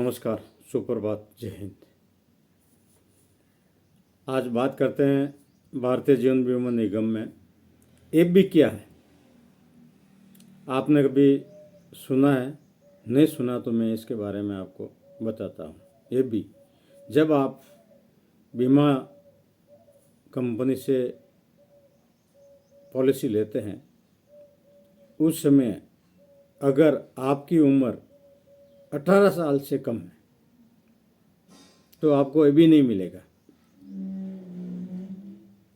नमस्कार, सुप्रभात, जय हिंद। आज बात करते हैं भारतीय जीवन बीमा निगम में एफबी क्या है। आपने कभी सुना है? नहीं सुना तो मैं इसके बारे में आपको बताता हूँ। एफबी, जब आप बीमा कंपनी से पॉलिसी लेते हैं उस समय अगर आपकी उम्र 18 साल से कम है तो आपको एबी नहीं मिलेगा।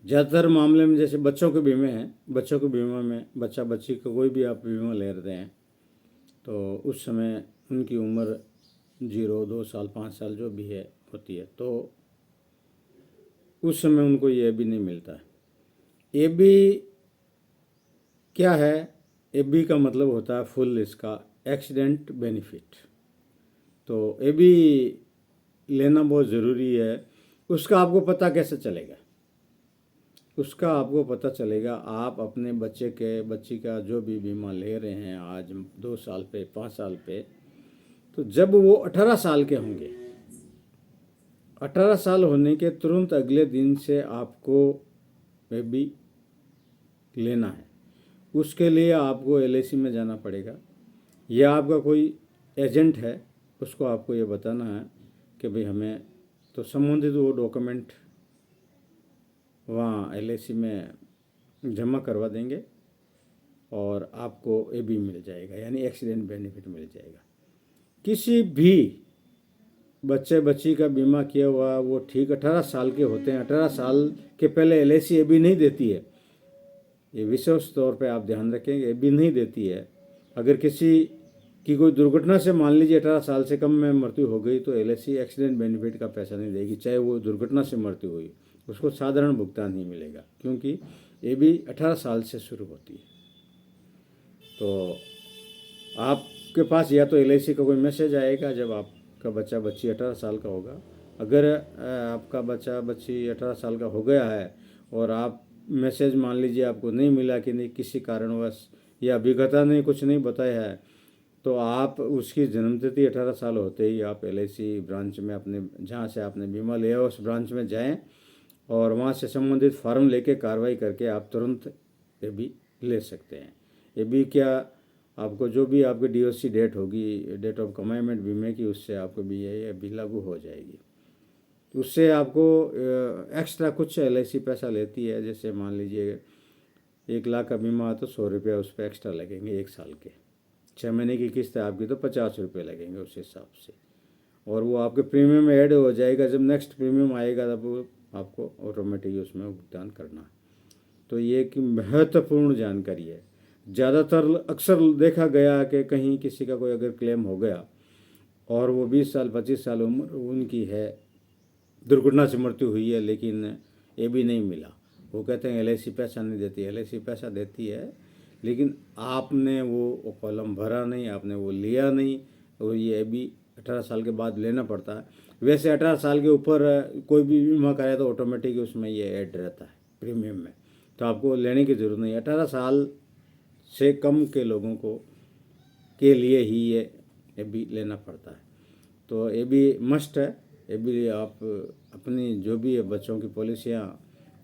ज़्यादातर मामले में जैसे बच्चों के बीमे हैं, बच्चों के बीमा में बच्चा बच्ची का कोई भी आप बीमा ले रहे हैं तो उस समय उनकी उम्र 0, 2 साल, 5 साल जो भी है होती है, तो उस समय उनको ये एबी नहीं मिलता है। एबी क्या है? एबी का मतलब होता है फुल इसका एक्सीडेंट बेनिफिट। तो एबी लेना बहुत ज़रूरी है। उसका आपको पता कैसे चलेगा? उसका आपको पता चलेगा आप अपने बच्ची का जो भी बीमा ले रहे हैं आज 2 साल पे, 5 साल पे, तो जब वो 18 साल के होंगे, 18 साल होने के तुरंत अगले दिन से आपको एबी लेना है। उसके लिए आपको एलआईसी में जाना पड़ेगा या आपका कोई एजेंट है, उसको आपको ये बताना है कि भाई हमें, तो संबंधित वो डॉक्यूमेंट वहाँ एलआईसी में जमा करवा देंगे और आपको एबी मिल जाएगा, यानी एक्सीडेंट बेनिफिट मिल जाएगा। किसी भी बच्ची का बीमा किया हुआ वो ठीक 18 साल के होते हैं। 18 साल के पहले एलआईसी एबी नहीं देती है, ये विशेष तौर पे आप ध्यान रखेंगे, एबी नहीं देती है। अगर किसी की कोई दुर्घटना से मान लीजिए 18 साल से कम में मृत्यु हो गई तो एलआईसी एक्सीडेंट बेनिफिट का पैसा नहीं देगी, चाहे वो दुर्घटना से मृत्यु हुई, उसको साधारण भुगतान ही मिलेगा, क्योंकि एबी 18 साल से शुरू होती है। तो आपके पास या तो एलआईसी का कोई मैसेज आएगा जब आपका बच्चा बच्ची 18 साल का होगा। अगर आपका बच्चा बच्ची 18 साल का हो गया है और आप मैसेज मान लीजिए आपको नहीं मिला कि नहीं किसी कारणवश या अभिज्ञता ने कुछ नहीं बताया है, तो आप उसकी जन्मतिथि 18 साल होते ही आप एलआईसी ब्रांच में अपने जहाँ से आपने बीमा लिया उस ब्रांच में जाएं और वहाँ से संबंधित फॉर्म लेके कार्रवाई करके आप तुरंत एबी ले सकते हैं। एबी क्या, आपको जो भी आपकी डीओसी डेट होगी, डेट ऑफ कमाईमेंट बीमे की, उससे आपको भी एबी लागू हो जाएगी। उससे आपको एक्स्ट्रा कुछ एलआईसी पैसा लेती है। जैसे मान लीजिए 1 लाख का बीमा तो 100 रुपया उस पर एक्स्ट्रा लगेंगे 1 साल के। 6 महीने की किस्त है आपकी तो 50 रुपये लगेंगे उस हिसाब से, और वो आपके प्रीमियम में ऐड हो जाएगा। जब नेक्स्ट प्रीमियम आएगा तब आपको ऑटोमेटिक उसमें भुगतान करना। तो ये एक महत्वपूर्ण जानकारी है। ज़्यादातर अक्सर देखा गया कि कहीं किसी का कोई अगर क्लेम हो गया और वो 20 साल 25 साल उम्र उनकी है, दुर्घटना से मृत्यु हुई है, लेकिन एबी नहीं मिला। वो कहते हैं एलआईसी पैसा नहीं देती। एलआईसी पैसा देती है, लेकिन आपने वो कॉलम भरा नहीं, आपने वो लिया नहीं, और ये एबी 18 साल के बाद लेना पड़ता है। वैसे 18 साल के ऊपर कोई भी बीमा कराए तो ऑटोमेटिक उसमें ये ऐड रहता है प्रीमियम में, तो आपको लेने की ज़रूरत नहीं। 18 साल से कम के लोगों को के लिए ही ये एबी लेना पड़ता है। तो एबी मस्ट है। एबी आप अपनी जो भी है बच्चों की पॉलिसियाँ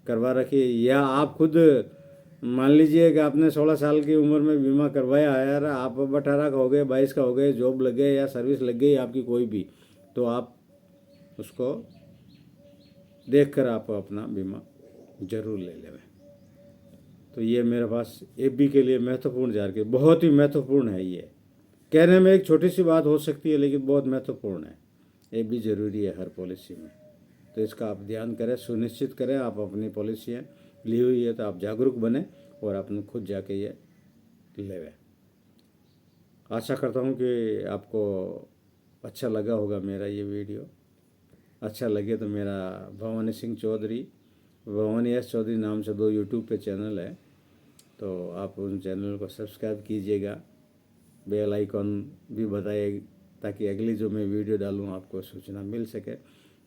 करवा रखिए, या आप खुद मान लीजिए कि आपने 16 साल की उम्र में बीमा करवाया है, यार आप अब 18 का हो गए, 22 का हो गए, जॉब लग गए या सर्विस लग गई आपकी कोई भी, तो आप उसको देखकर आप अपना बीमा जरूर ले लें। तो ये मेरे पास एबी के लिए महत्वपूर्ण जानकारी, बहुत ही महत्वपूर्ण है। ये कहने में एक छोटी सी बात हो सकती है लेकिन बहुत महत्वपूर्ण है। एबी जरूरी है हर पॉलिसी में, तो इसका आप ध्यान करें, सुनिश्चित करें। आप अपनी पॉलिसियाँ ली हुई है तो आप जागरूक बने और अपने खुद जाके ये लेवें। आशा करता हूँ कि आपको अच्छा लगा होगा मेरा ये वीडियो। अच्छा लगे तो मेरा भवानी सिंह चौधरी, भवानी एस चौधरी नाम से 2 यूट्यूब पे चैनल है, तो आप उन चैनल को सब्सक्राइब कीजिएगा, बेल आइकॉन भी बताइए ताकि अगली जो मैं वीडियो डालूँ आपको सूचना मिल सके।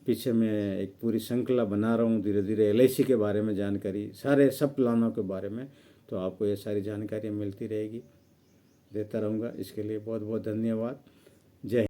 पीछे मैं एक पूरी श्रृंखला बना रहा हूँ धीरे धीरे एलआईसी के बारे में जानकारी, सारे सब प्लानों के बारे में, तो आपको ये सारी जानकारी मिलती रहेगी, देता रहूँगा। इसके लिए बहुत बहुत धन्यवाद। जय